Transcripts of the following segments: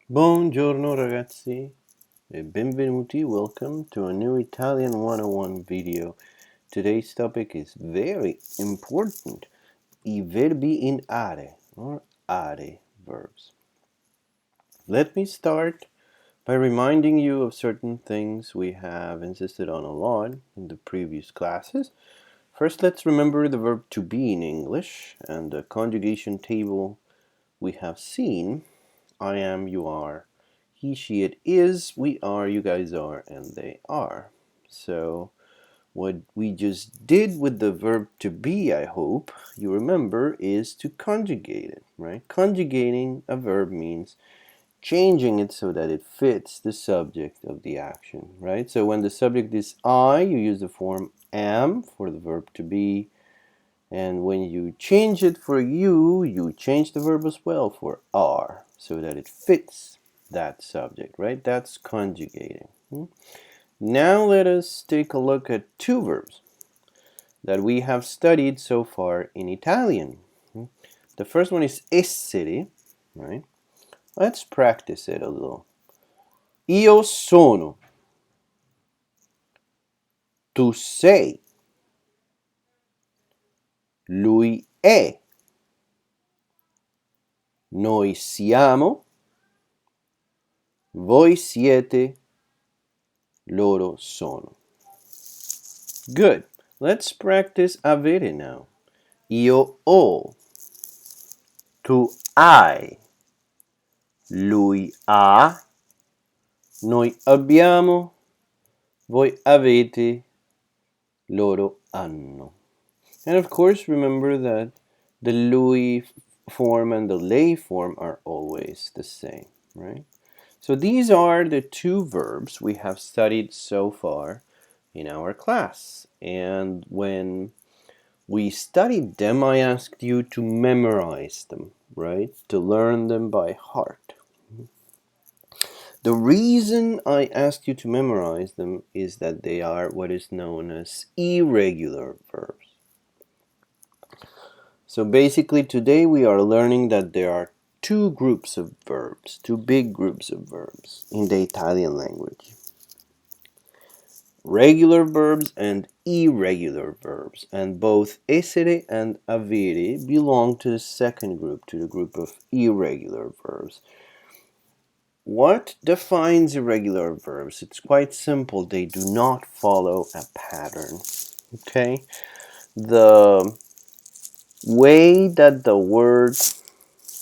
Buongiorno ragazzi e benvenuti. Welcome to a new Italian 101 video. Today's topic is very important. I verbi in are or are verbs. Let me start by reminding you of certain things we have insisted on a lot in the previous classes. First, let's remember the verb to be in English and the conjugation table we have seen. I am, you are, he, she, it is, we are, you guys are, and they are. So what we just did with the verb to be, I hope you remember, is to conjugate it, right? Conjugating a verb means changing it so that it fits the subject of the action, right? So when the subject is I, you use the form am for the verb to be. And when you change it for you change the verb as well for are so that it fits that subject, right? That's conjugating. Now let us take a look at two verbs that we have studied so far in Italian. The first one is essere, right? Let's practice it a little. Io sono. Tu sei. Lui è. Noi siamo. Voi siete. Loro sono. Good. Let's practice avere now. Io ho. Tu hai. Lui ha. Noi abbiamo. Voi avete. Loro hanno. And of course, remember that the lui form and the lei form are always the same, right? So these are the two verbs we have studied so far in our class. And when we studied them, I asked you to memorize them, right? To learn them by heart. The reason I asked you to memorize them is that they are what is known as irregular verbs. So basically today we are learning that there are two groups of verbs, two big groups of verbs in the Italian language. Regular verbs and irregular verbs, and both essere and avere belong to the second group, to the group of irregular verbs. What defines irregular verbs? It's quite simple. They do not follow a pattern. Okay? The way that the word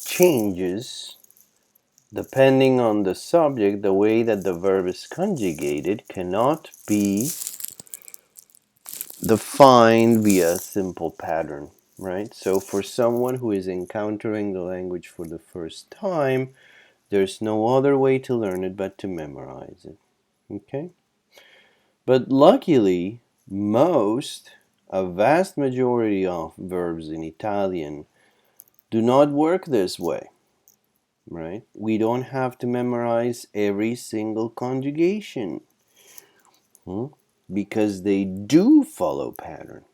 changes depending on the subject, the way that the verb is conjugated cannot be defined via a simple pattern, right? So for someone who is encountering the language for the first time, there's no other way to learn it but to memorize it, okay? But luckily, a vast majority of verbs in Italian do not work this way, right? We don't have to memorize every single conjugation because they do follow patterns.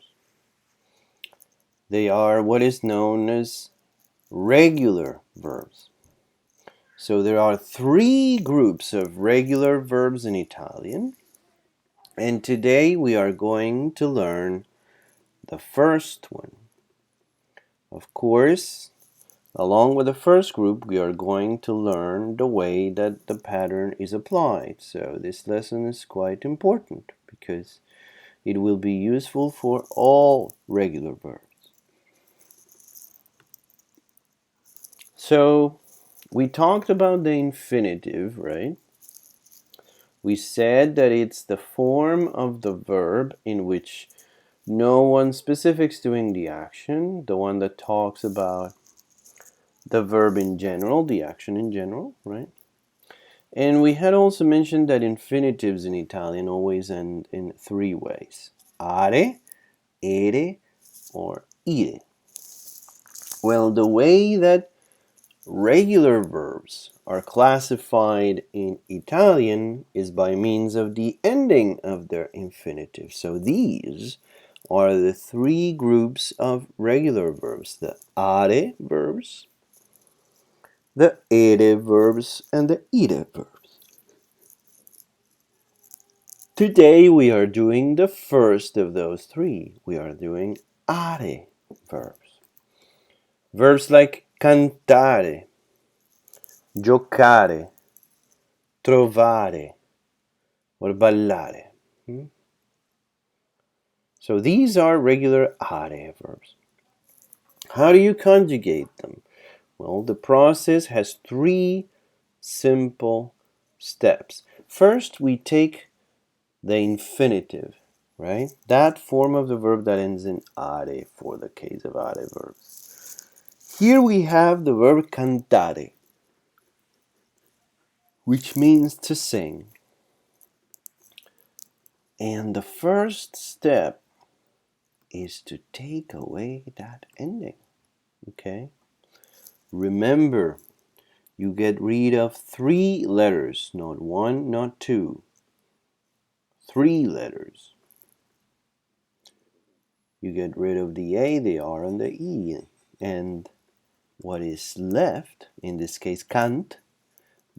They are what is known as regular verbs. So there are three groups of regular verbs in Italian, and today we are going to learn the first one. Of course, along with the first group, we are going to learn the way that the pattern is applied. So this lesson is quite important because it will be useful for all regular verbs. So we talked about the infinitive, right? We said that it's the form of the verb in which no one specific is doing the action, the one that talks about the verb in general, the action in general, right? And we had also mentioned that infinitives in Italian always end in three ways: are, ere, or ire. Well, the way that regular verbs are classified in Italian is by means of the ending of their infinitive. So these are the three groups of regular verbs: the are verbs, the ere verbs and the ire verbs. Today we are doing the first of those three. We are doing are verbs. Verbs like cantare, giocare, trovare, or ballare. So these are regular are verbs. How do you conjugate them? Well, the process has three simple steps. First, we take the infinitive, right? That form of the verb that ends in are for the case of are verbs. Here we have the verb cantare, which means to sing. And the first step is to take away that ending, okay? Remember, you get rid of three letters, not one, not two. Three letters. You get rid of the A, the R, and the E. And what is left, in this case cant,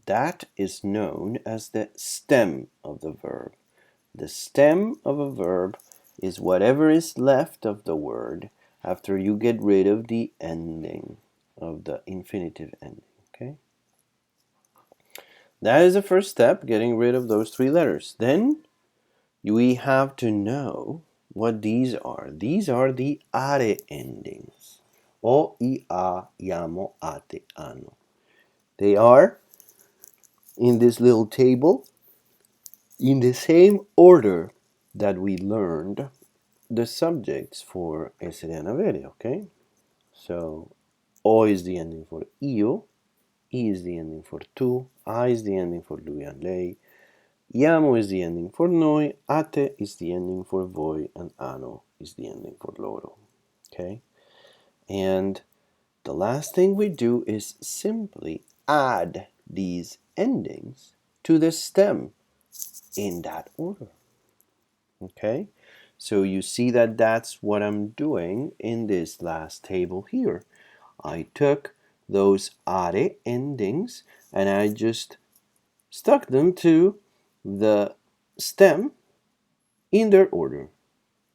that is known as the stem of the verb. The stem of a verb is whatever is left of the word after you get rid of the ending, of the infinitive ending, okay? That is the first step, getting rid of those three letters. Then we have to know what these are. These are the are endings. O, I, a, iamo, ate, ano. They are in this little table in the same order that we learned the subjects for essere and avere, okay? So, O is the ending for io, I is the ending for tu, A is the ending for lui and lei, iamo is the ending for noi, ate is the ending for voi, and ano is the ending for loro, okay? And the last thing we do is simply add these endings to the stem in that order. Okay? So you see that that's what I'm doing in this last table here. I took those are endings and I just stuck them to the stem in their order.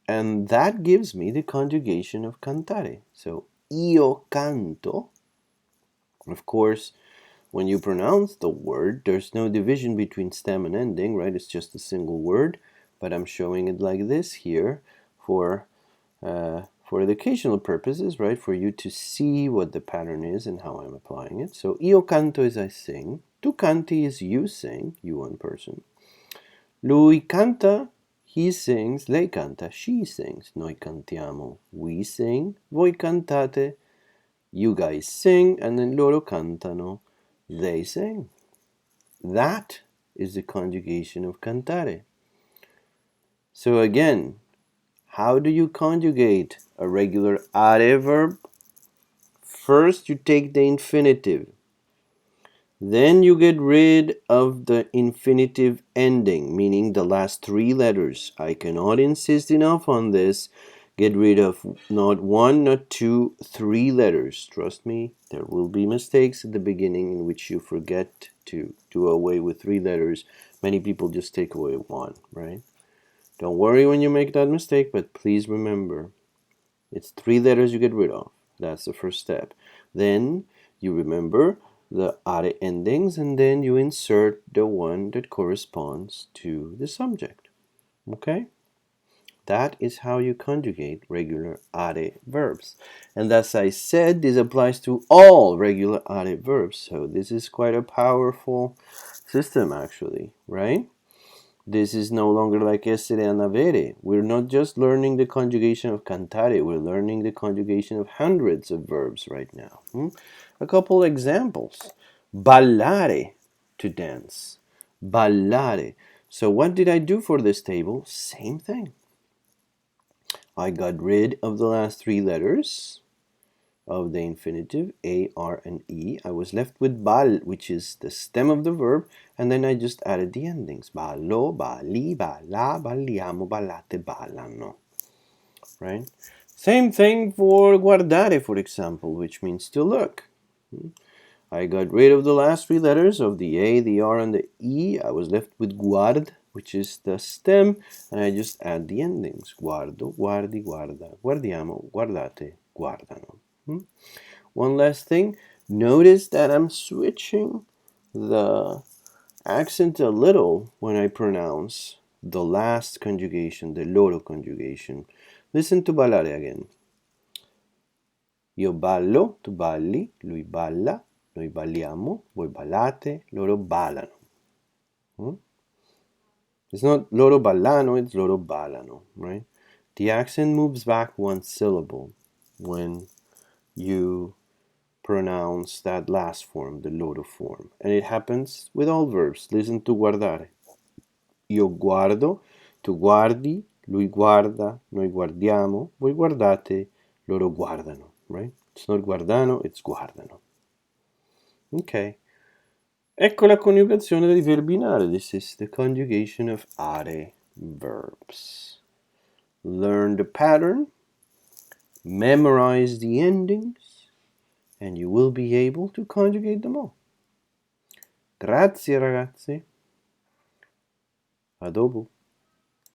And that gives me the conjugation of cantare. So io canto. Of course, when you pronounce the word, there's no division between stem and ending, right? It's just a single word, but I'm showing it like this here for educational purposes, right? For you to see what the pattern is and how I'm applying it. So io canto is I sing. Tu canti is you sing, you one person. Lui canta, he sings. Lei canta, she sings. Noi cantiamo, we sing. Voi cantate, you guys sing. And then loro cantano, they sing. That is the conjugation of cantare. So again, how do you conjugate a regular are verb? First, you take the infinitive. Then you get rid of the infinitive ending, meaning the last three letters. I cannot insist enough on this. Get rid of not one, not two, three letters. Trust me, there will be mistakes at the beginning in which you forget to do away with three letters. Many people just take away one, right? Don't worry when you make that mistake, but please remember, it's three letters you get rid of. That's the first step. Then you remember the are endings, and then you insert the one that corresponds to the subject. Okay? That is how you conjugate regular are verbs. And as I said, this applies to all regular are verbs. So this is quite a powerful system actually, right? This is no longer like essere and avere. We're not just learning the conjugation of cantare, we're learning the conjugation of hundreds of verbs right now. A couple examples. Ballare, to dance. Ballare. So what did I do for this table? Same thing. I got rid of the last three letters of the infinitive, A, R, and E. I was left with bal, which is the stem of the verb, and then I just added the endings. Ballo, balli, balla, balliamo, ballate, ballano. Right? Same thing for guardare, for example, which means to look. I got rid of the last three letters of the A, the R, and the E. I was left with guard, which is the stem, and I just add the endings. Guardo, guardi, guarda, guardiamo, guardate, guardano. One last thing. Notice that I'm switching the accent a little when I pronounce the last conjugation, the loro conjugation. Listen to ballare again. Io ballo, tu balli, lui balla, noi balliamo, voi ballate, loro ballano. It's not loro ballano, it's loro ballano, right? The accent moves back one syllable when you pronounce that last form, the loro form. And it happens with all verbs. Listen to guardare. Io guardo, tu guardi, lui guarda, noi guardiamo, voi guardate, loro guardano, right? It's not guardano, it's guardano. Ok. Ecco la coniugazione dei verbi in are. This is the conjugation of are verbs. Learn the pattern, memorize the endings, and you will be able to conjugate them all. Grazie ragazzi. A dopo.